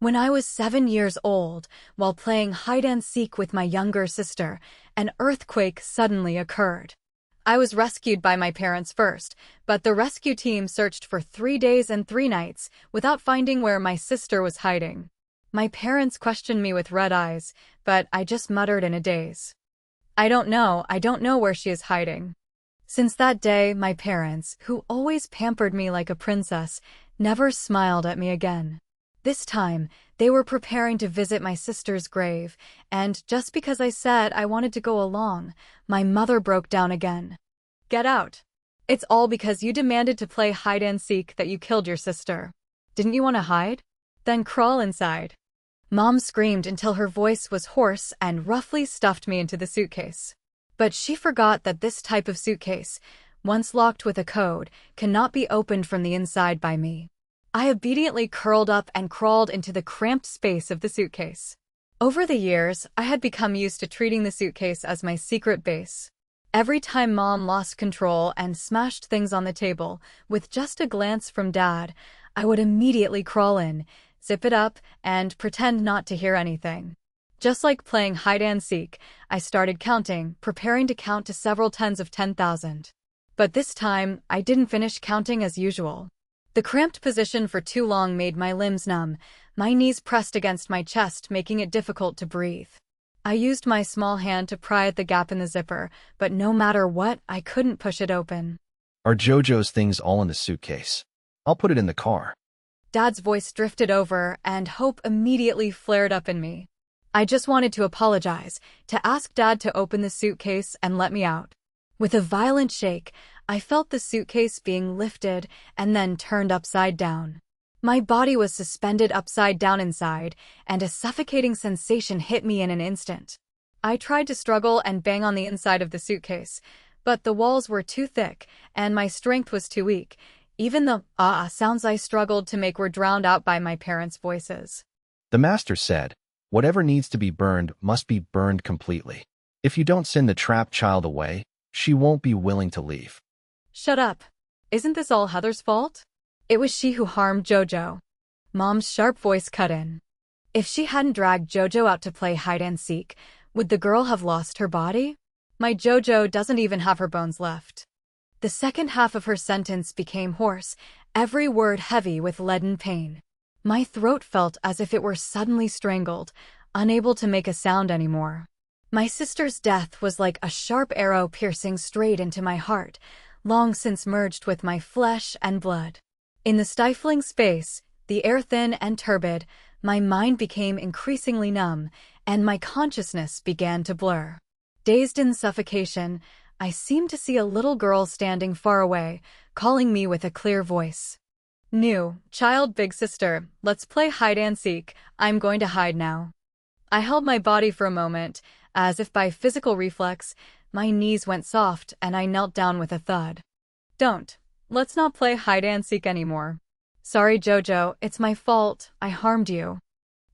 When I was 7 years old, while playing hide-and-seek with my younger sister, an earthquake suddenly occurred. I was rescued by my parents first, but the rescue team searched for 3 days and 3 nights without finding where my sister was hiding. My parents questioned me with red eyes, but I just muttered in a daze. I don't know where she is hiding. Since that day, my parents, who always pampered me like a princess, never smiled at me again. This time, they were preparing to visit my sister's grave, and just because I said I wanted to go along, my mother broke down again. Get out. It's all because you demanded to play hide-and-seek that you killed your sister. Didn't you want to hide? Then crawl inside. Mom screamed until her voice was hoarse and roughly stuffed me into the suitcase. But she forgot that this type of suitcase, once locked with a code, cannot be opened from the inside by me. I obediently curled up and crawled into the cramped space of the suitcase. Over the years, I had become used to treating the suitcase as my secret base. Every time Mom lost control and smashed things on the table, with just a glance from Dad, I would immediately crawl in, zip it up, and pretend not to hear anything. Just like playing hide-and-seek, I started counting, preparing to count to several tens of 10,000. But this time, I didn't finish counting as usual. The cramped position for too long made my limbs numb, my knees pressed against my chest, making it difficult to breathe. I used my small hand to pry at the gap in the zipper, but no matter what, I couldn't push it open. Are JoJo's things all in the suitcase? I'll put it in the car. Dad's voice drifted over, and hope immediately flared up in me. I just wanted to apologize, to ask Dad to open the suitcase and let me out. With a violent shake, I felt the suitcase being lifted and then turned upside down. My body was suspended upside down inside, and a suffocating sensation hit me in an instant. I tried to struggle and bang on the inside of the suitcase, but the walls were too thick, and my strength was too weak. Even the sounds I struggled to make were drowned out by my parents' voices. The master said, whatever needs to be burned must be burned completely. If you don't send the trapped child away, she won't be willing to leave. Shut up. Isn't this all Heather's fault? It was she who harmed JoJo. Mom's sharp voice cut in. If she hadn't dragged JoJo out to play hide-and-seek, would the girl have lost her body? My JoJo doesn't even have her bones left. The second half of her sentence became hoarse, every word heavy with leaden pain. My throat felt as if it were suddenly strangled, unable to make a sound anymore. My sister's death was like a sharp arrow piercing straight into my heart, long since merged with my flesh and blood. In the stifling space, the air thin and turbid, my mind became increasingly numb, and my consciousness began to blur. Dazed in suffocation, I seemed to see a little girl standing far away, calling me with a clear voice. New child, big sister, let's play hide-and-seek. I'm going to hide now. I held my body for a moment, as if by physical reflex. My knees went soft and I knelt down with a thud. Don't. Let's not play hide-and-seek anymore. Sorry, JoJo, it's my fault. I harmed you.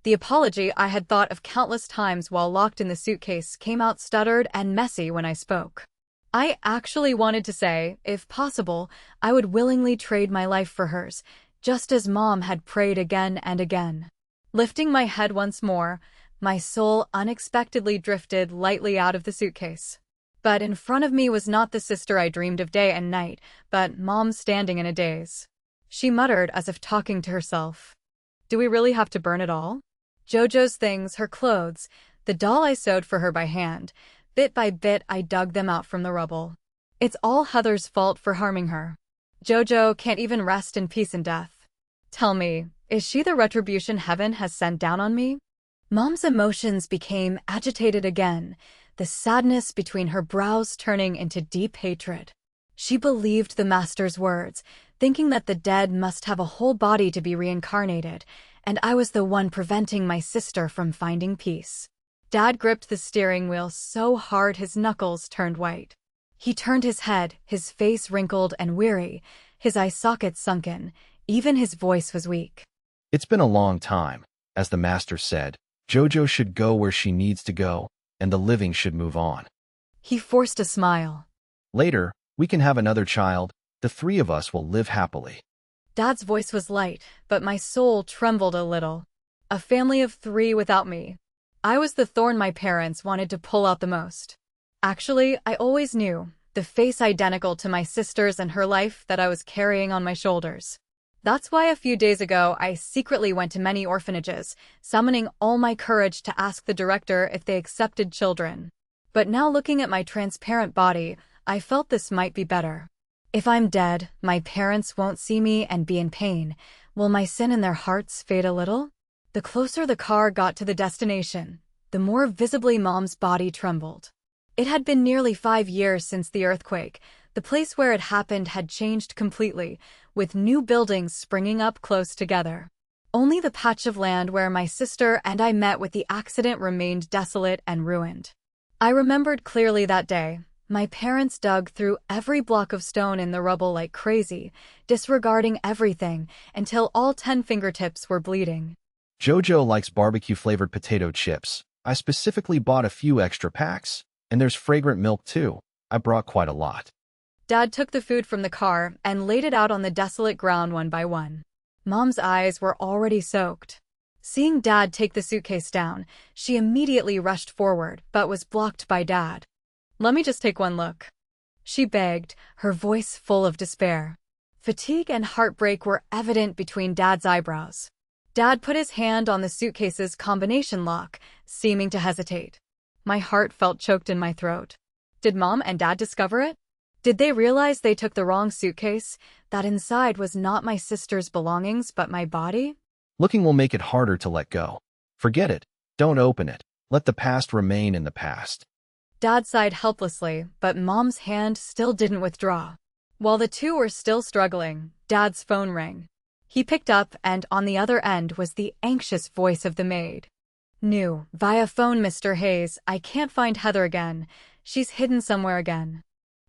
The apology I had thought of countless times while locked in the suitcase came out stuttered and messy when I spoke. I actually wanted to say, if possible, I would willingly trade my life for hers, just as Mom had prayed again and again. Lifting my head once more, my soul unexpectedly drifted lightly out of the suitcase. But in front of me was not the sister I dreamed of day and night, but Mom standing in a daze. She muttered as if talking to herself. Do we really have to burn it all? JoJo's things, her clothes, the doll I sewed for her by hand. Bit by bit, I dug them out from the rubble. It's all Heather's fault for harming her. JoJo can't even rest in peace in death. Tell me, is she the retribution heaven has sent down on me? Mom's emotions became agitated again, the sadness between her brows turning into deep hatred. She believed the master's words, thinking that the dead must have a whole body to be reincarnated, and I was the one preventing my sister from finding peace. Dad gripped the steering wheel so hard his knuckles turned white. He turned his head, his face wrinkled and weary, his eye sockets sunken, even his voice was weak. It's been a long time, as the master said. JoJo should go where she needs to go, and the living should move on. He forced a smile. Later, we can have another child. The three of us will live happily. Dad's voice was light, but my soul trembled a little. A family of 3 without me. I was the thorn my parents wanted to pull out the most. Actually, I always knew, the face identical to my sister's and her life that I was carrying on my shoulders. That's why a few days ago I secretly went to many orphanages, summoning all my courage to ask the director if they accepted children. But now looking at my transparent body, I felt this might be better. If I'm dead, my parents won't see me and be in pain. Will my sin in their hearts fade a little? The closer the car got to the destination, the more visibly Mom's body trembled. It had been nearly 5 years since the earthquake. The place where it happened had changed completely, with new buildings springing up close together. Only the patch of land where my sister and I met with the accident remained desolate and ruined. I remembered clearly that day. My parents dug through every block of stone in the rubble like crazy, disregarding everything until all 10 fingertips were bleeding. Jojo likes barbecue-flavored potato chips. I specifically bought a few extra packs. And there's fragrant milk too. I brought quite a lot. Dad took the food from the car and laid it out on the desolate ground one by one. Mom's eyes were already soaked. Seeing Dad take the suitcase down, she immediately rushed forward but was blocked by Dad. "Let me just take one look," she begged, her voice full of despair. Fatigue and heartbreak were evident between Dad's eyebrows. Dad put his hand on the suitcase's combination lock, seeming to hesitate. My heart felt choked in my throat. Did Mom and Dad discover it? Did they realize they took the wrong suitcase, that inside was not my sister's belongings but my body? Looking will make it harder to let go. Forget it. Don't open it. Let the past remain in the past. Dad sighed helplessly, but Mom's hand still didn't withdraw. While the two were still struggling, Dad's phone rang. He picked up, and on the other end was the anxious voice of the maid. "New, via phone, Mr. Hayes, I can't find Heather again. She's hidden somewhere again."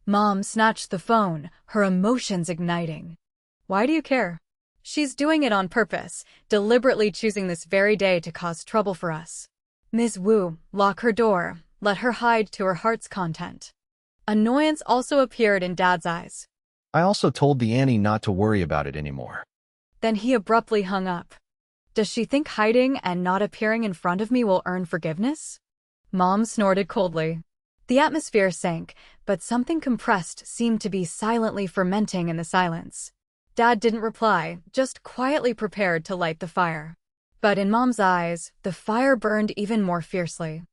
Mom snatched the phone, her emotions igniting. "Why do you care? She's doing it on purpose, deliberately choosing this very day to cause trouble for us. Ms. Wu, lock her door, let her hide to her heart's content." Annoyance also appeared in Dad's eyes. I also told the Annie not to worry about it anymore. Then he abruptly hung up. Does she think hiding and not appearing in front of me will earn forgiveness? Mom snorted coldly. The atmosphere sank, but something compressed seemed to be silently fermenting in the silence. Dad didn't reply, just quietly prepared to light the fire. But in Mom's eyes, the fire burned even more fiercely.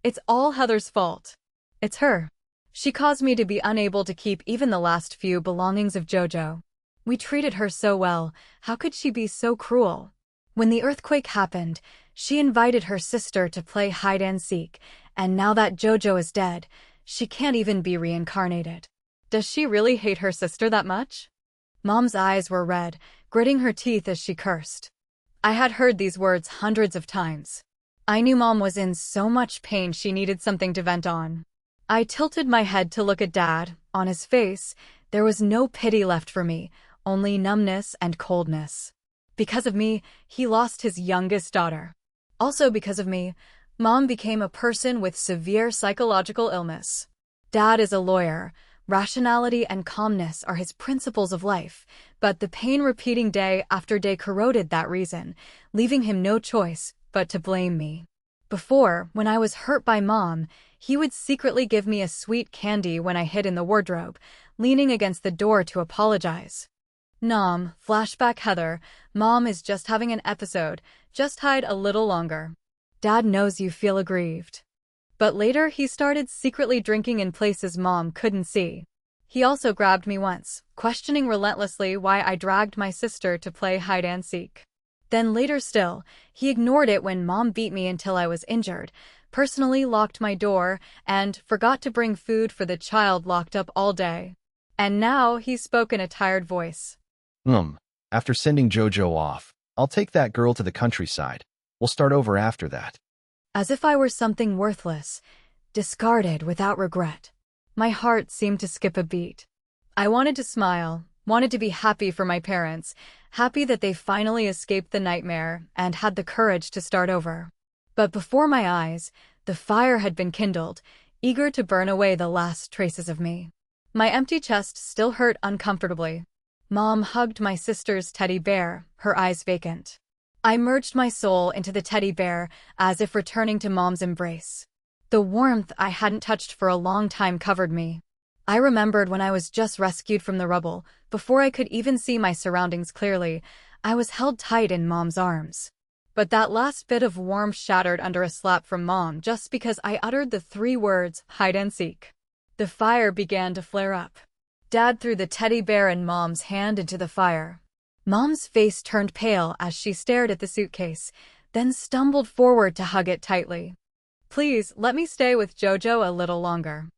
It's all Heather's fault. It's her. She caused me to be unable to keep even the last few belongings of Jojo. We treated her so well, how could she be so cruel? When the earthquake happened, she invited her sister to play hide-and-seek, and now that Jojo is dead, she can't even be reincarnated. Does she really hate her sister that much? Mom's eyes were red, gritting her teeth as she cursed. I had heard these words hundreds of times. I knew Mom was in so much pain she needed something to vent on. I tilted my head to look at Dad. On his face, there was no pity left for me, only numbness and coldness. Because of me, he lost his youngest daughter. Also because of me, Mom became a person with severe psychological illness. Dad is a lawyer. Rationality and calmness are his principles of life, but the pain repeating day after day corroded that reason, leaving him no choice but to blame me. Before, when I was hurt by Mom, he would secretly give me a sweet candy when I hid in the wardrobe, leaning against the door to apologize. Nom, flashback Heather, Mom is just having an episode, just hide a little longer. Dad knows you feel aggrieved. But later he started secretly drinking in places Mom couldn't see. He also grabbed me once, questioning relentlessly why I dragged my sister to play hide-and-seek. Then later still, he ignored it when Mom beat me until I was injured, personally locked my door, and forgot to bring food for the child locked up all day. And now he spoke in a tired voice. After sending Jojo off, I'll take that girl to the countryside. We'll start over after that. As if I were something worthless, discarded without regret. My heart seemed to skip a beat. I wanted to smile, wanted to be happy for my parents, happy that they finally escaped the nightmare and had the courage to start over. But before my eyes, the fire had been kindled, eager to burn away the last traces of me. My empty chest still hurt uncomfortably. Mom hugged my sister's teddy bear, her eyes vacant. I merged my soul into the teddy bear, as if returning to Mom's embrace. The warmth I hadn't touched for a long time covered me. I remembered when I was just rescued from the rubble, before I could even see my surroundings clearly. I was held tight in Mom's arms. But that last bit of warmth shattered under a slap from Mom just because I uttered the 3 words, hide and seek. The fire began to flare up. Dad threw the teddy bear in Mom's hand into the fire. Mom's face turned pale as she stared at the suitcase, then stumbled forward to hug it tightly. Please, let me stay with Jojo a little longer.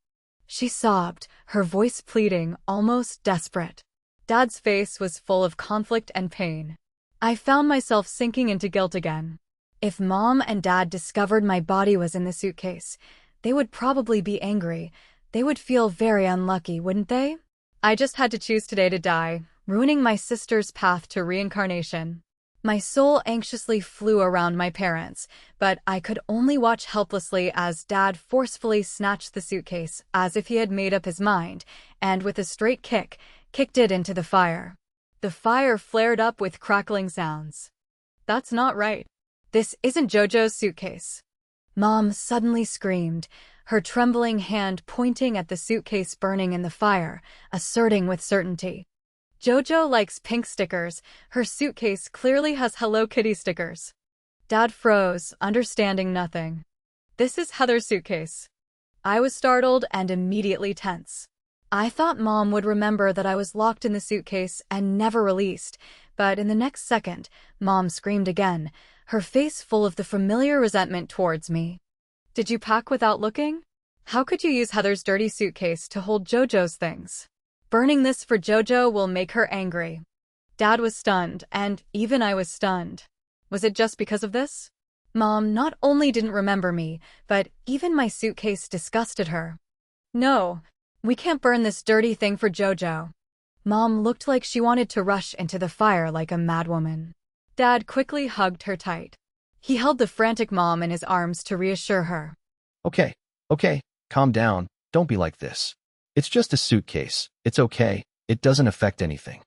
She sobbed, her voice pleading, almost desperate. Dad's face was full of conflict and pain. I found myself sinking into guilt again. If Mom and Dad discovered my body was in the suitcase, they would probably be angry. They would feel very unlucky, wouldn't they? I just had to choose today to die, ruining my sister's path to reincarnation. My soul anxiously flew around my parents, but I could only watch helplessly as Dad forcefully snatched the suitcase as if he had made up his mind, and with a straight kick, kicked it into the fire. The fire flared up with crackling sounds. That's not right. This isn't Jojo's suitcase. Mom suddenly screamed, her trembling hand pointing at the suitcase burning in the fire, asserting with certainty. Jojo likes pink stickers. Her suitcase clearly has Hello Kitty stickers. Dad froze, understanding nothing. This is Heather's suitcase. I was startled and immediately tense. I thought Mom would remember that I was locked in the suitcase and never released, but in the next second, Mom screamed again, her face full of the familiar resentment towards me. Did you pack without looking? How could you use Heather's dirty suitcase to hold Jojo's things? Burning this for Jojo will make her angry. Dad was stunned, and even I was stunned. Was it just because of this? Mom not only didn't remember me, but even my suitcase disgusted her. No, we can't burn this dirty thing for Jojo. Mom looked like she wanted to rush into the fire like a madwoman. Dad quickly hugged her tight. He held the frantic Mom in his arms to reassure her. Okay, calm down. Don't be like this. It's just a suitcase. It's okay. It doesn't affect anything.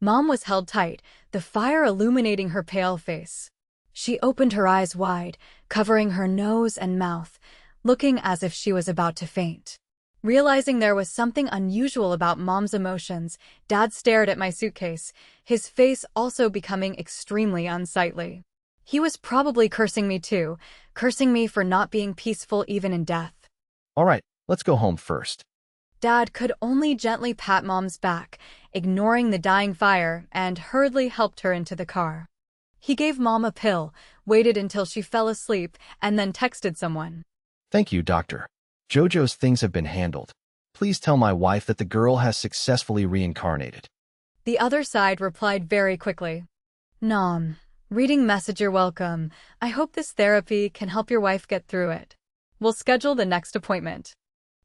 Mom was held tight, the fire illuminating her pale face. She opened her eyes wide, covering her nose and mouth, looking as if she was about to faint. Realizing there was something unusual about Mom's emotions, Dad stared at my suitcase, his face also becoming extremely unsightly. He was probably cursing me too, cursing me for not being peaceful even in death. All right, let's go home first. Dad could only gently pat Mom's back, ignoring the dying fire, and hurriedly helped her into the car. He gave Mom a pill, waited until she fell asleep, and then texted someone. Thank you, Doctor. Jojo's things have been handled. Please tell my wife that the girl has successfully reincarnated. The other side replied very quickly. Nom. Reading message, you're welcome. I hope this therapy can help your wife get through it. We'll schedule the next appointment.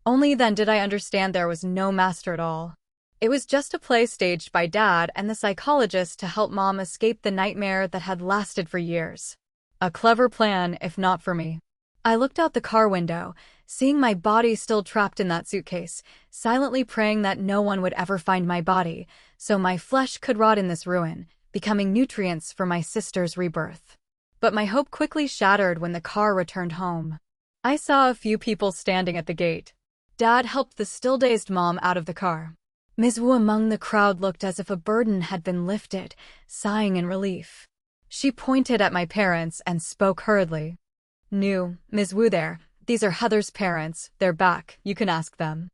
Only then did I understand there was no master at all. It was just a play staged by Dad and the psychologist to help Mom escape the nightmare that had lasted for years. A clever plan, if not for me. I looked out the car window, seeing my body still trapped in that suitcase, silently praying that no one would ever find my body, so my flesh could rot in this ruin, becoming nutrients for my sister's rebirth. But my hope quickly shattered when the car returned home. I saw a few people standing at the gate. Dad helped the still-dazed Mom out of the car. Ms. Wu among the crowd looked as if a burden had been lifted, sighing in relief. She pointed at my parents and spoke hurriedly. New, Ms. Wu there. These are Heather's parents. They're back. You can ask them.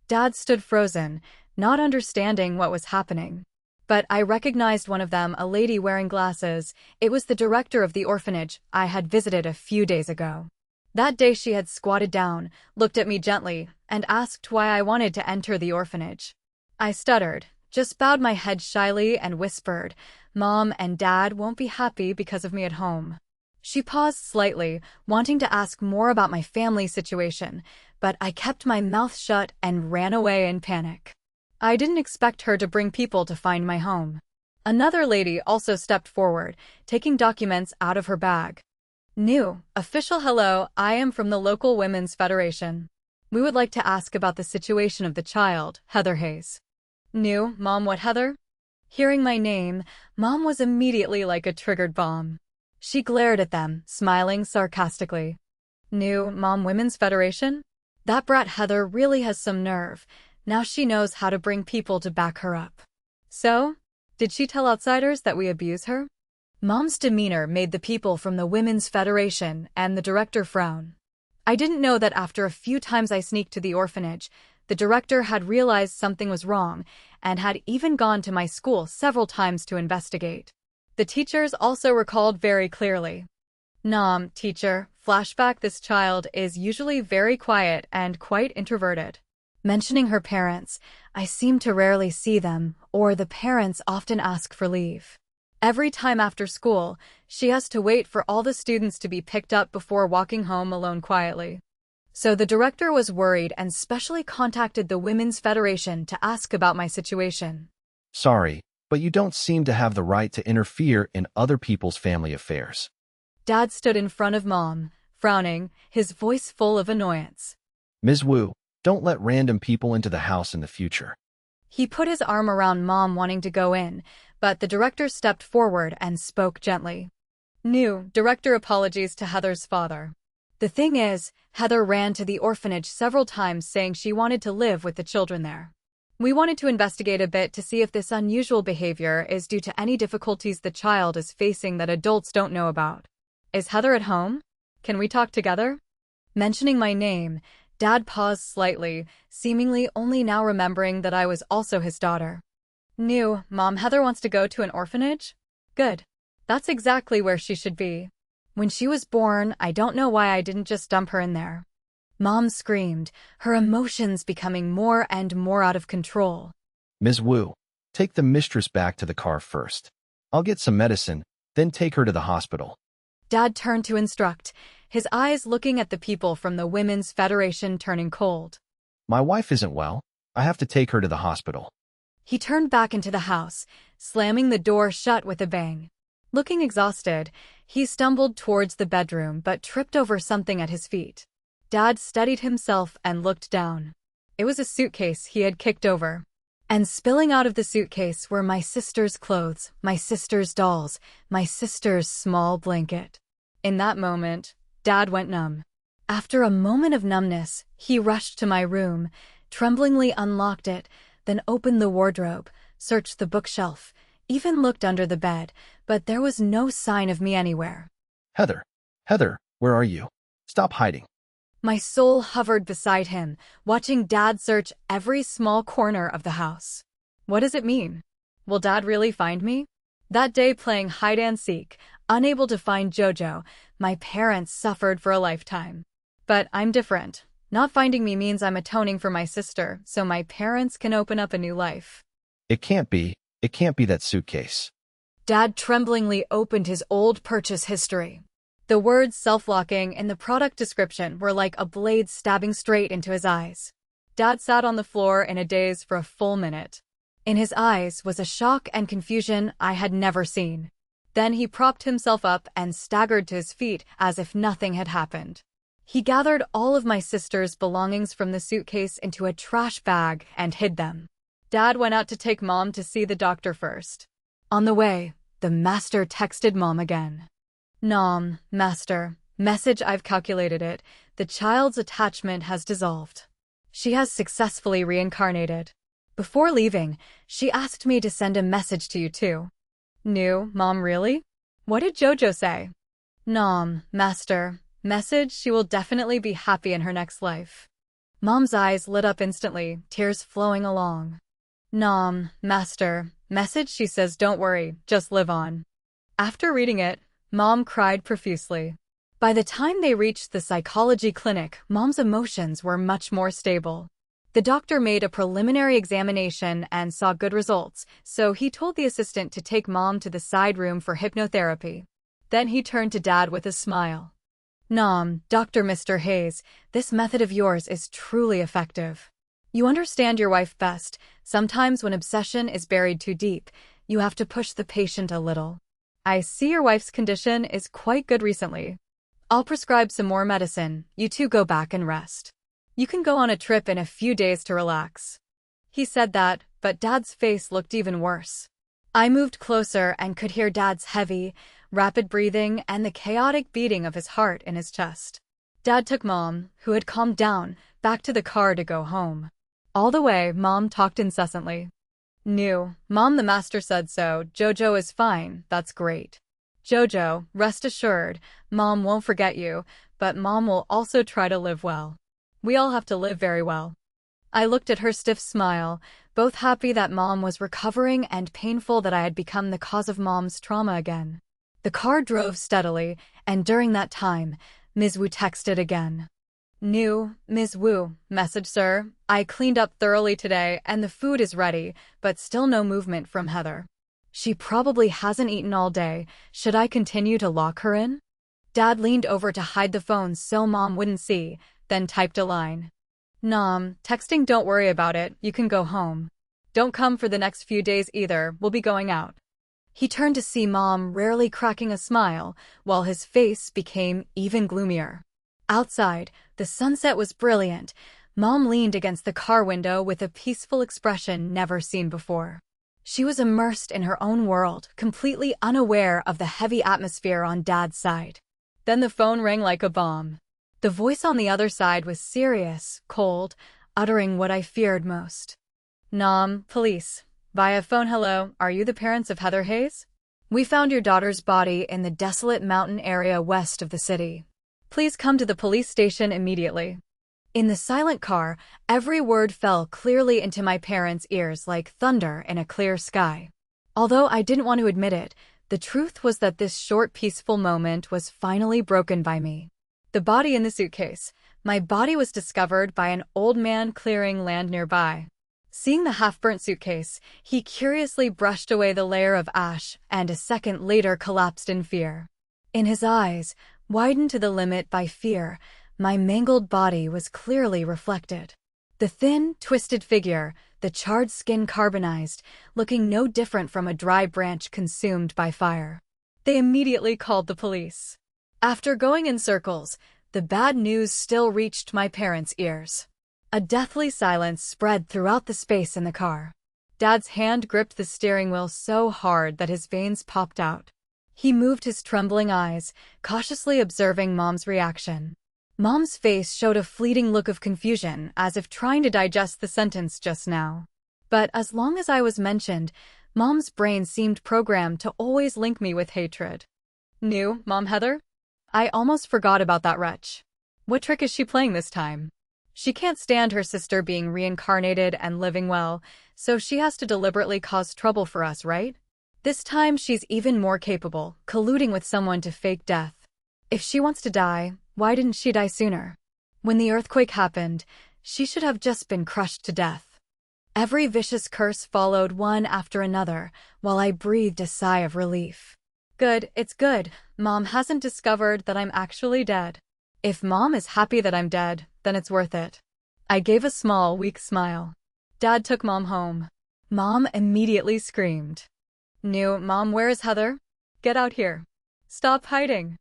Dad stood frozen, not understanding what was happening. But I recognized one of them, a lady wearing glasses. It was the director of the orphanage I had visited a few days ago. That day she had squatted down, looked at me gently, and asked why I wanted to enter the orphanage. I stuttered, just bowed my head shyly and whispered, Mom and Dad won't be happy because of me at home. She paused slightly, wanting to ask more about my family situation, but I kept my mouth shut and ran away in panic. I didn't expect her to bring people to find my home. Another lady also stepped forward, taking documents out of her bag. New, official hello, I am from the local Women's Federation. We would like to ask about the situation of the child, Heather Hayes. New, Mom, what Heather? Hearing my name, Mom was immediately like a triggered bomb. She glared at them, smiling sarcastically. New Mom Women's Federation? That brat Heather really has some nerve. Now she knows how to bring people to back her up. So, did she tell outsiders that we abuse her? Mom's demeanor made the people from the Women's Federation and the director frown. I didn't know that after a few times I sneaked to the orphanage, the director had realized something was wrong and had even gone to my school several times to investigate. The teachers also recalled very clearly. Nom, teacher, flashback, this child is usually very quiet and quite introverted. Mentioning her parents, I seem to rarely see them, or the parents often ask for leave. Every time after school, she has to wait for all the students to be picked up before walking home alone quietly. So the director was worried and specially contacted the Women's Federation to ask about my situation. Sorry, but you don't seem to have the right to interfere in other people's family affairs. Dad stood in front of Mom, frowning, his voice full of annoyance. Ms. Wu, don't let random people into the house in the future. He put his arm around Mom, wanting to go in, but the director stepped forward and spoke gently. New director apologies to Heather's father. The thing is, Heather ran to the orphanage several times saying she wanted to live with the children there. We wanted to investigate a bit to see if this unusual behavior is due to any difficulties the child is facing that adults don't know about. Is Heather at home? Can we talk together? Mentioning my name, Dad paused slightly, seemingly only now remembering that I was also his daughter. New Mom, Heather wants to go to an orphanage? Good. That's exactly where she should be. When she was born, I don't know why I didn't just dump her in there. Mom screamed, her emotions becoming more and more out of control. Ms. Wu, take the mistress back to the car first. I'll get some medicine, then take her to the hospital. Dad turned to instruct, his eyes looking at the people from the Women's Federation turning cold. My wife isn't well. I have to take her to the hospital. He turned back into the house, slamming the door shut with a bang. Looking exhausted, he stumbled towards the bedroom but tripped over something at his feet. Dad steadied himself and looked down. It was a suitcase he had kicked over. And spilling out of the suitcase were my sister's clothes, my sister's dolls, my sister's small blanket. In that moment, Dad went numb. After a moment of numbness, he rushed to my room, tremblingly unlocked it, then opened the wardrobe, searched the bookshelf, even looked under the bed, but there was no sign of me anywhere. Heather, where are you? Stop hiding. My soul hovered beside him, watching Dad search every small corner of the house. What does it mean? Will Dad really find me? That day playing hide-and-seek, unable to find Jojo, my parents suffered for a lifetime. But I'm different. Not finding me means I'm atoning for my sister, so my parents can open up a new life. It can't be that suitcase. Dad tremblingly opened his old purchase history. The words self-locking in the product description were like a blade stabbing straight into his eyes. Dad sat on the floor in a daze for a full minute. In his eyes was a shock and confusion I had never seen. Then he propped himself up and staggered to his feet as if nothing had happened. He gathered all of my sister's belongings from the suitcase into a trash bag and hid them. Dad went out to take Mom to see the doctor first. On the way, the master texted Mom again. Nom, master, message, I've calculated it. The child's attachment has dissolved. She has successfully reincarnated. Before leaving, she asked me to send a message to you too. New, Mom, really? What did Jojo say? Nom, master, message, she will definitely be happy in her next life. Mom's eyes lit up instantly, tears flowing along. Nom, master, message, she says don't worry, just live on. After reading it, Mom cried profusely. By the time they reached the psychology clinic, Mom's emotions were much more stable. The doctor made a preliminary examination and saw good results, so he told the assistant to take Mom to the side room for hypnotherapy. Then he turned to Dad with a smile. Nom, Dr. Mr. Hayes, this method of yours is truly effective. You understand your wife best. Sometimes when obsession is buried too deep, you have to push the patient a little. I see your wife's condition is quite good recently. I'll prescribe some more medicine. You two go back and rest. You can go on a trip in a few days to relax. He said that, but Dad's face looked even worse. I moved closer and could hear Dad's heavy, rapid breathing, and the chaotic beating of his heart in his chest. Dad took Mom, who had calmed down, back to the car to go home. All the way, Mom talked incessantly. "New, Mom, the master said so. Jojo is fine, that's great. Jojo, rest assured, Mom won't forget you, but Mom will also try to live well. We all have to live very well." I looked at her stiff smile, both happy that Mom was recovering and painful that I had become the cause of Mom's trauma again. The car drove steadily, and during that time, Ms. Wu texted again. "New, Ms. Wu, message sir. I cleaned up thoroughly today and the food is ready, but still no movement from Heather. She probably hasn't eaten all day. Should I continue to lock her in?" Dad leaned over to hide the phone so Mom wouldn't see, then typed a line. "Nom, texting, don't worry about it, you can go home. Don't come for the next few days either, we'll be going out." He turned to see Mom rarely cracking a smile, while his face became even gloomier. Outside, the sunset was brilliant. Mom leaned against the car window with a peaceful expression never seen before. She was immersed in her own world, completely unaware of the heavy atmosphere on Dad's side. Then the phone rang like a bomb. The voice on the other side was serious, cold, uttering what I feared most. "Nom, police. Via phone, hello, are you the parents of Heather Hayes? We found your daughter's body in the desolate mountain area west of the city. Please come to the police station immediately." In the silent car, every word fell clearly into my parents' ears like thunder in a clear sky. Although I didn't want to admit it, the truth was that this short, peaceful moment was finally broken by me. The body in the suitcase. My body was discovered by an old man clearing land nearby. Seeing the half-burnt suitcase, he curiously brushed away the layer of ash and a second later collapsed in fear. In his eyes, widened to the limit by fear, my mangled body was clearly reflected. The thin, twisted figure, the charred skin carbonized, looking no different from a dry branch consumed by fire. They immediately called the police. After going in circles, the bad news still reached my parents' ears. A deathly silence spread throughout the space in the car. Dad's hand gripped the steering wheel so hard that his veins popped out. He moved his trembling eyes, cautiously observing Mom's reaction. Mom's face showed a fleeting look of confusion, as if trying to digest the sentence just now. But as long as I was mentioned, Mom's brain seemed programmed to always link me with hatred. "New, Mom Heather? I almost forgot about that wretch. What trick is she playing this time? She can't stand her sister being reincarnated and living well, so she has to deliberately cause trouble for us, right? This time she's even more capable, colluding with someone to fake death. If she wants to die, why didn't she die sooner? When the earthquake happened, she should have just been crushed to death." Every vicious curse followed one after another, while I breathed a sigh of relief. Good, it's good. Mom hasn't discovered that I'm actually dead. If Mom is happy that I'm dead, then it's worth it. I gave a small, weak smile. Dad took Mom home. Mom immediately screamed. "New, Mom, where is Heather? Get out here. Stop hiding."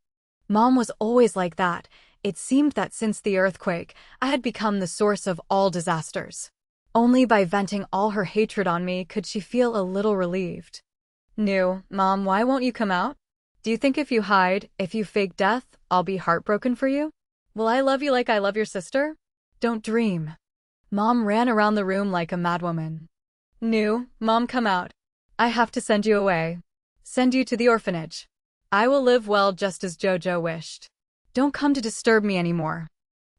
Mom was always like that. It seemed that since the earthquake, I had become the source of all disasters. Only by venting all her hatred on me could she feel a little relieved. "New, Mom, why won't you come out? Do you think if you hide, if you fake death, I'll be heartbroken for you? Will I love you like I love your sister? Don't dream." Mom ran around the room like a madwoman. "New, Mom, come out. I have to send you away. Send you to the orphanage. I will live well just as Jojo wished. Don't come to disturb me anymore."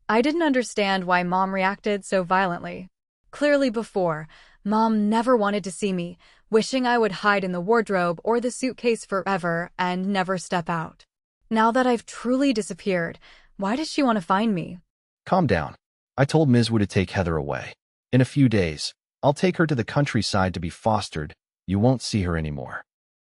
I didn't understand why Mom reacted so violently. Clearly before, Mom never wanted to see me, wishing I would hide in the wardrobe or the suitcase forever and never step out. Now that I've truly disappeared, why does she want to find me? Calm down. I told Ms. Wu to take Heather away. In a few days, I'll take her to the countryside to be fostered. You won't see her anymore.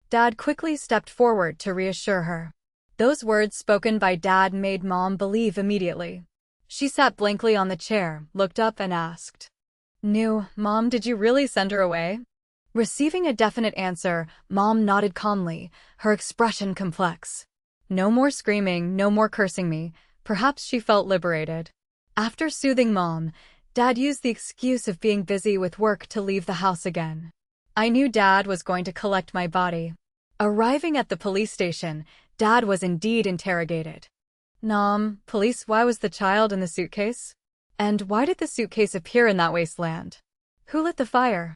Dad quickly stepped forward to reassure her. Those words spoken by Dad made Mom believe immediately. She sat blankly on the chair, looked up and asked, "New, Mom, did you really send her away?" Receiving a definite answer, Mom nodded calmly, her expression complex. No more screaming, no more cursing me. Perhaps she felt liberated. After soothing Mom, Dad used the excuse of being busy with work to leave the house again. I knew Dad was going to collect my body. Arriving at the police station, Dad was indeed interrogated. Police, why was the child in the suitcase? And why did the suitcase appear in that wasteland? Who lit the fire?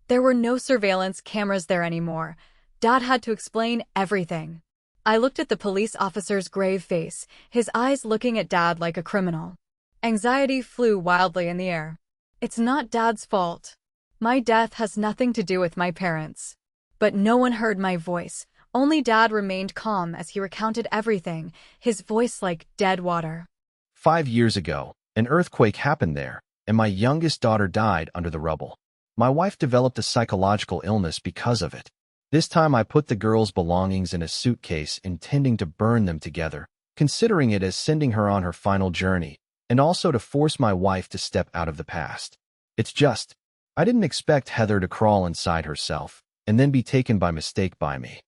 There were no surveillance cameras there anymore. Dad had to explain everything. I looked at the police officer's grave face, his eyes looking at Dad like a criminal. Anxiety flew wildly in the air. It's not Dad's fault. My death has nothing to do with my parents. But no one heard my voice. Only Dad remained calm as he recounted everything, his voice like dead water. 5 years ago, an earthquake happened there, and my youngest daughter died under the rubble. My wife developed a psychological illness because of it. This time I put the girls' belongings in a suitcase, intending to burn them together, considering it as sending her on her final journey, and also to force my wife to step out of the past. It's just, I didn't expect Heather to crawl inside herself, and then be taken by mistake by me.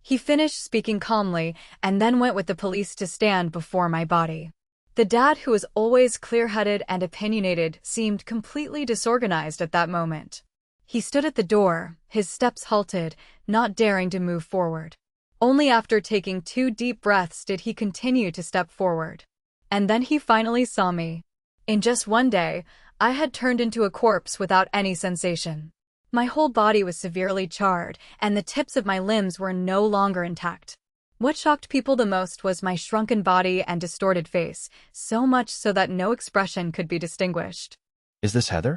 He finished speaking calmly and then went with the police to stand before my body. The dad, who was always clear-headed and opinionated, seemed completely disorganized at that moment. He stood at the door, his steps halted, not daring to move forward. Only after taking 2 deep breaths did he continue to step forward. And then he finally saw me. In just one day, I had turned into a corpse without any sensation. My whole body was severely charred, and the tips of my limbs were no longer intact. What shocked people the most was my shrunken body and distorted face, so much so that no expression could be distinguished. Is this Heather?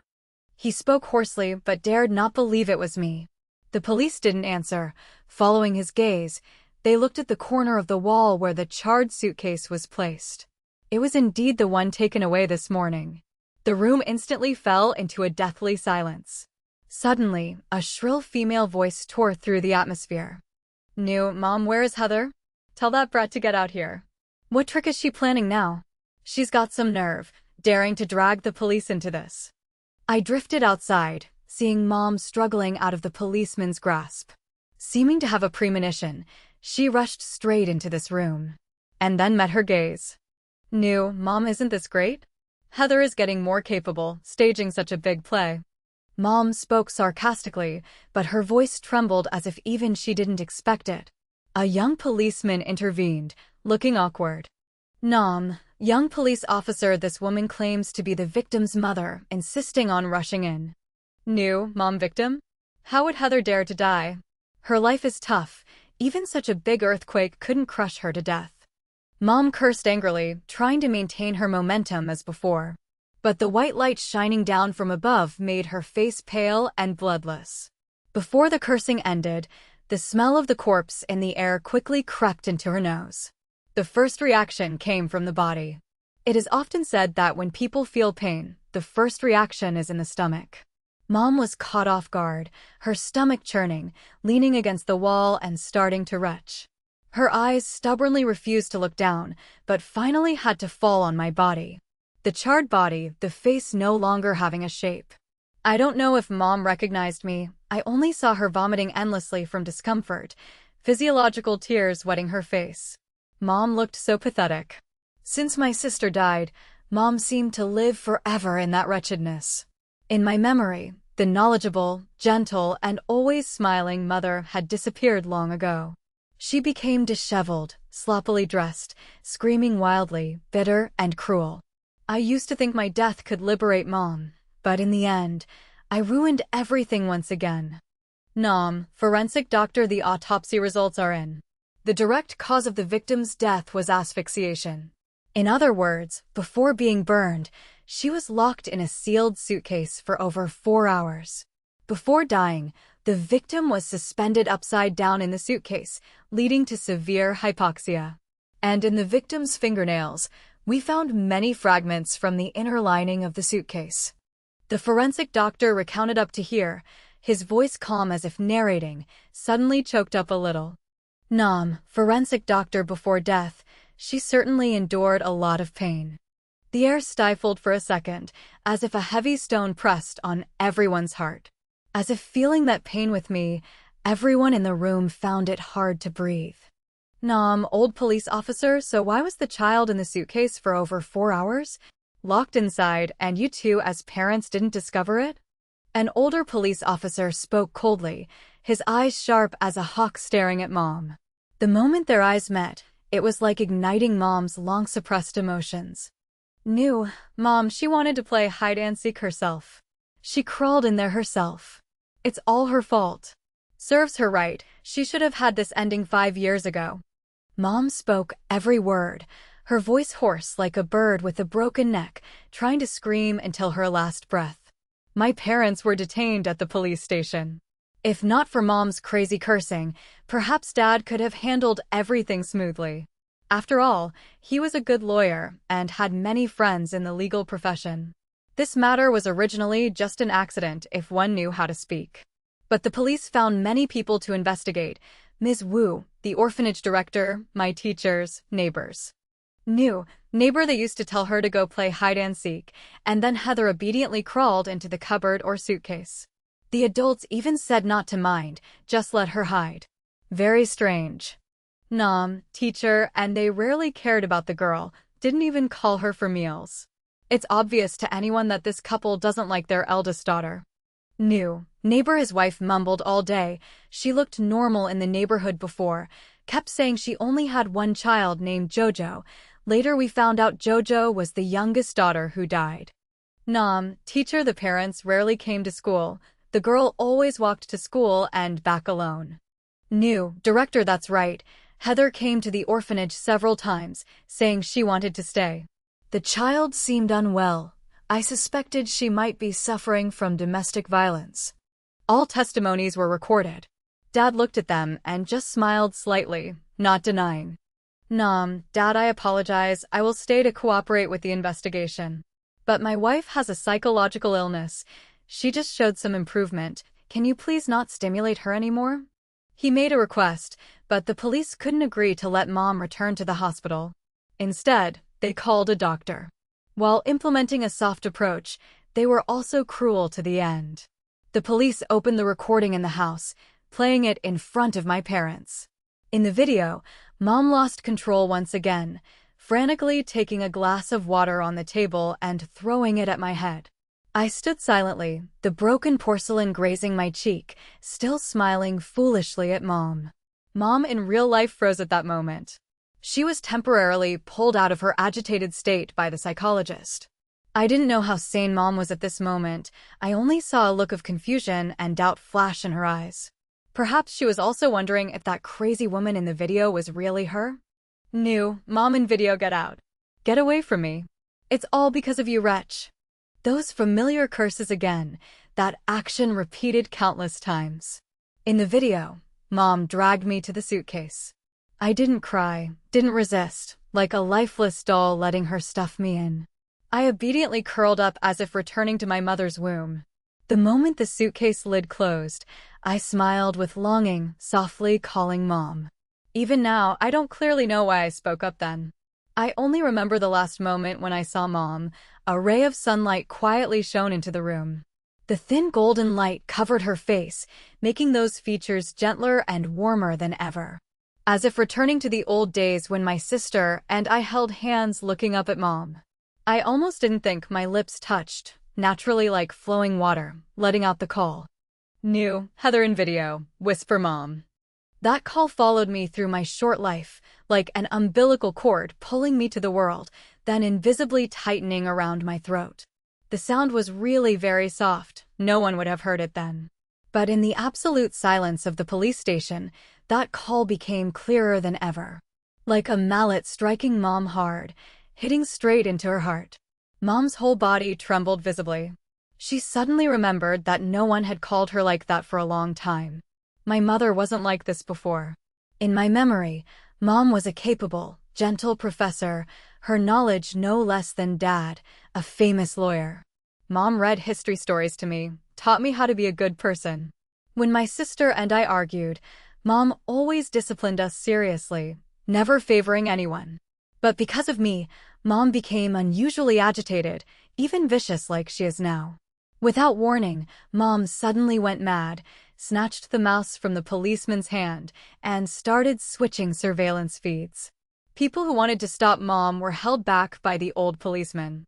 He spoke hoarsely, but dared not believe it was me. The police didn't answer. Following his gaze, they looked at the corner of the wall where the charred suitcase was placed. It was indeed the one taken away this morning. The room instantly fell into a deathly silence. Suddenly, a shrill female voice tore through the atmosphere. Mom, where is Heather? Tell that brat to get out here. What trick is she planning now? She's got some nerve, daring to drag the police into this. I drifted outside, seeing Mom struggling out of the policeman's grasp. Seeming to have a premonition, she rushed straight into this room. And then met her gaze. Mom, isn't this great? Heather is getting more capable, staging such a big play. Mom spoke sarcastically, but her voice trembled as if even she didn't expect it. A young policeman intervened, looking awkward. Young police officer, this woman claims to be the victim's mother, insisting on rushing in. Mom, victim? How would Heather dare to die? Her life is tough. Even such a big earthquake couldn't crush her to death. Mom cursed angrily, trying to maintain her momentum as before. But the white light shining down from above made her face pale and bloodless. Before the cursing ended, the smell of the corpse in the air quickly crept into her nose. The first reaction came from the body. It is often said that when people feel pain, the first reaction is in the stomach. Mom was caught off guard, her stomach churning, leaning against the wall and starting to retch. Her eyes stubbornly refused to look down, but finally had to fall on my body. The charred body, the face no longer having a shape. I don't know if Mom recognized me. I only saw her vomiting endlessly from discomfort, physiological tears wetting her face. Mom looked so pathetic. Since my sister died, Mom seemed to live forever in that wretchedness. In my memory, the knowledgeable, gentle, and always smiling mother had disappeared long ago. She became disheveled, sloppily dressed, screaming wildly, bitter and cruel. I used to think my death could liberate Mom, but in the end, I ruined everything once again. Forensic doctor, the autopsy results are in. The direct cause of the victim's death was asphyxiation. In other words, before being burned, she was locked in a sealed suitcase for over 4 hours. Before dying, the victim was suspended upside down in the suitcase, leading to severe hypoxia. And in the victim's fingernails, we found many fragments from the inner lining of the suitcase. The forensic doctor recounted up to here, his voice calm as if narrating, suddenly choked up a little. Forensic doctor before death, she certainly endured a lot of pain. The air stifled for a second, as if a heavy stone pressed on everyone's heart. As if feeling that pain with me, everyone in the room found it hard to breathe. Old police officer, so why was the child in the suitcase for over 4 hours? Locked inside, and you two as parents didn't discover it? An older police officer spoke coldly, his eyes sharp as a hawk staring at Mom. The moment their eyes met, it was like igniting Mom's long-suppressed emotions. Knew, Mom, she wanted to play hide-and-seek herself. She crawled in there herself. It's all her fault. Serves her right, she should have had this ending 5 years ago. Mom spoke every word, her voice hoarse like a bird with a broken neck, trying to scream until her last breath. My parents were detained at the police station. If not for Mom's crazy cursing, perhaps Dad could have handled everything smoothly. After all, he was a good lawyer and had many friends in the legal profession. This matter was originally just an accident if one knew how to speak. But the police found many people to investigate: Ms. Wu, the orphanage director, my teachers, neighbors. Neighbor that used to tell her to go play hide-and-seek, and then Heather obediently crawled into the cupboard or suitcase. The adults even said not to mind, just let her hide. Very strange. Teacher, and they rarely cared about the girl, didn't even call her for meals. It's obvious to anyone that this couple doesn't like their eldest daughter. Neighbor, his wife mumbled all day. She looked normal in the neighborhood before, kept saying she only had one child named Jojo. Later we found out Jojo was the youngest daughter who died. Teacher, the parents rarely came to school. The girl always walked to school and back alone. Director, that's right. Heather came to the orphanage several times, saying she wanted to stay. The child seemed unwell. I suspected she might be suffering from domestic violence. All testimonies were recorded. Dad looked at them and just smiled slightly, not denying. Dad, I apologize. I will stay to cooperate with the investigation. But my wife has a psychological illness. She just showed some improvement. Can you please not stimulate her anymore? He made a request, but the police couldn't agree to let Mom return to the hospital. Instead, they called a doctor. While implementing a soft approach, they were also cruel to the end. The police opened the recording in the house, playing it in front of my parents. In the video, Mom lost control once again, frantically taking a glass of water on the table and throwing it at my head. I stood silently, the broken porcelain grazing my cheek, still smiling foolishly at Mom. Mom in real life froze at that moment. She was temporarily pulled out of her agitated state by the psychologist. I didn't know how sane Mom was at this moment. I only saw a look of confusion and doubt flash in her eyes. Perhaps she was also wondering if that crazy woman in the video was really her? Mom in video, get out. Get away from me. It's all because of you, wretch. Those familiar curses again, that action repeated countless times. In the video, Mom dragged me to the suitcase. I didn't cry, didn't resist, like a lifeless doll letting her stuff me in. I obediently curled up as if returning to my mother's womb. The moment the suitcase lid closed, I smiled with longing, softly calling Mom. Even now, I don't clearly know why I spoke up then. I only remember the last moment when I saw Mom. A ray of sunlight quietly shone into the room. The thin golden light covered her face, making those features gentler and warmer than ever. As if returning to the old days when my sister and I held hands looking up at Mom. I almost didn't think my lips touched, naturally like flowing water, letting out the call. Heather in video, whisper Mom. That call followed me through my short life, like an umbilical cord pulling me to the world, then invisibly tightening around my throat. The sound was really very soft, no one would have heard it then. But in the absolute silence of the police station, that call became clearer than ever. Like a mallet striking Mom hard, hitting straight into her heart. Mom's whole body trembled visibly. She suddenly remembered that no one had called her like that for a long time. My mother wasn't like this before. In my memory, Mom was a capable, gentle professor, her knowledge no less than Dad, a famous lawyer. Mom read history stories to me, taught me how to be a good person. When my sister and I argued, Mom always disciplined us seriously, never favoring anyone. But because of me, Mom became unusually agitated, even vicious like she is now. Without warning, Mom suddenly went mad, snatched the mouse from the policeman's hand, and started switching surveillance feeds. People who wanted to stop Mom were held back by the old policeman.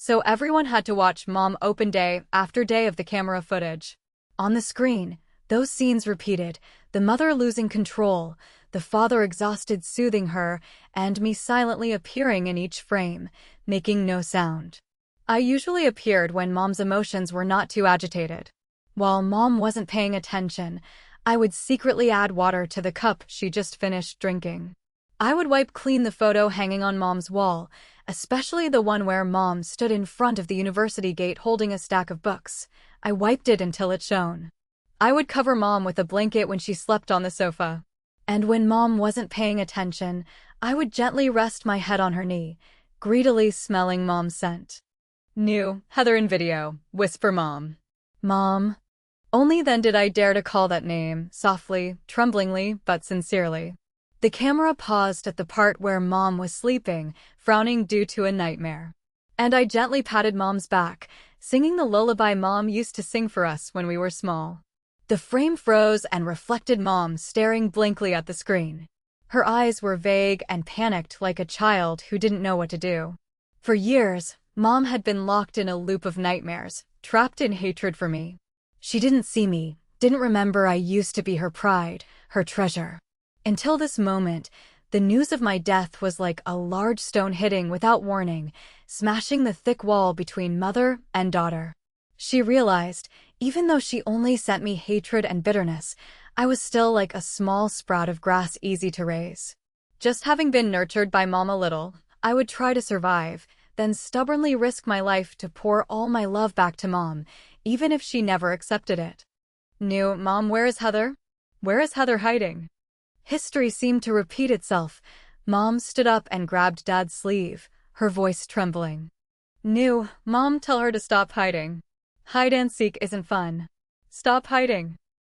So everyone had to watch Mom open day after day of the camera footage. On the screen, those scenes repeated, the mother losing control, the father exhausted soothing her, and me silently appearing in each frame, making no sound. I usually appeared when Mom's emotions were not too agitated. While Mom wasn't paying attention, I would secretly add water to the cup she just finished drinking. I would wipe clean the photo hanging on Mom's wall, especially the one where Mom stood in front of the university gate holding a stack of books. I wiped it until it shone. I would cover Mom with a blanket when she slept on the sofa. And when Mom wasn't paying attention, I would gently rest my head on her knee, greedily smelling Mom's scent. New, Heather in video, whisper Mom. Mom. Only then did I dare to call that name, softly, tremblingly, but sincerely. The camera paused at the part where Mom was sleeping, frowning due to a nightmare. And I gently patted Mom's back, singing the lullaby Mom used to sing for us when we were small. The frame froze and reflected Mom staring blankly at the screen. Her eyes were vague and panicked like a child who didn't know what to do. For years, Mom had been locked in a loop of nightmares, trapped in hatred for me. She didn't see me, didn't remember I used to be her pride, her treasure. Until this moment, the news of my death was like a large stone hitting without warning, smashing the thick wall between mother and daughter. She realized, even though she only sent me hatred and bitterness, I was still like a small sprout of grass easy to raise. Just having been nurtured by Mom a little, I would try to survive, then stubbornly risk my life to pour all my love back to Mom, even if she never accepted it. New, Mom, where is Heather? Where is Heather hiding? History seemed to repeat itself. Mom stood up and grabbed Dad's sleeve, her voice trembling. New, Mom, tell her to stop hiding. Hide and seek isn't fun. Stop hiding.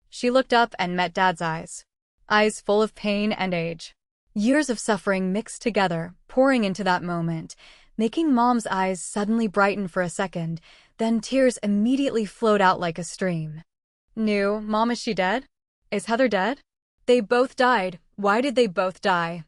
She looked up and met Dad's eyes. Eyes full of pain and age. Years of suffering mixed together, pouring into that moment, making Mom's eyes suddenly brighten for a second, then tears immediately flowed out like a stream. New, Mom, is she dead? Is Heather dead? They both died. Why did they both die?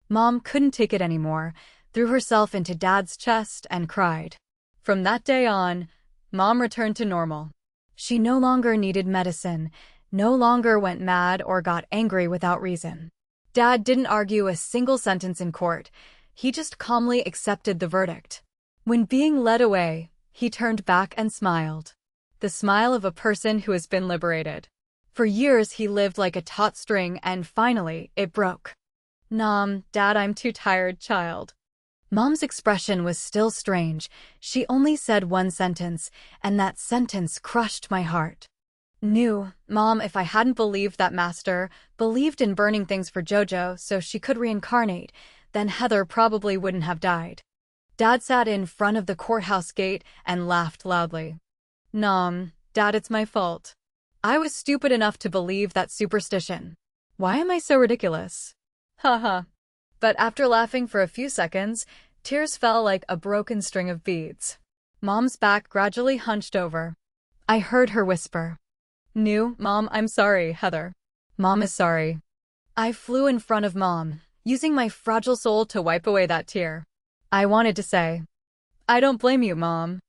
Mom couldn't take it anymore, threw herself into Dad's chest and cried. From that day on, Mom returned to normal. She no longer needed medicine, no longer went mad or got angry without reason. Dad didn't argue a single sentence in court. He just calmly accepted the verdict. When being led away, he turned back and smiled. The smile of a person who has been liberated. For years he lived like a taut string and finally, it broke. Nom, Dad, I'm too tired, child. Mom's expression was still strange. She only said one sentence, and that sentence crushed my heart. New, Mom, if I hadn't believed that Master believed in burning things for JoJo so she could reincarnate, then Heather probably wouldn't have died. Dad sat in front of the courthouse gate and laughed loudly. Nom, Dad, it's my fault. I was stupid enough to believe that superstition. Why am I so ridiculous? Haha. But after laughing for a few seconds, tears fell like a broken string of beads. Mom's back gradually hunched over. I heard her whisper. New, Mom, I'm sorry, Heather. Mom is sorry. I flew in front of Mom, using my fragile soul to wipe away that tear. I wanted to say, I don't blame you, Mom.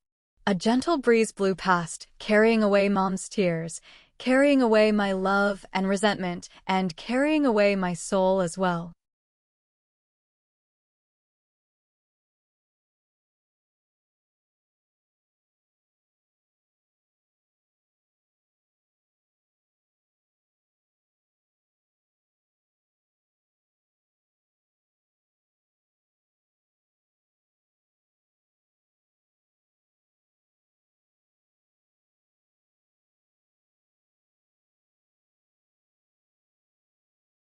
A gentle breeze blew past, carrying away Mom's tears, carrying away my love and resentment, and carrying away my soul as well.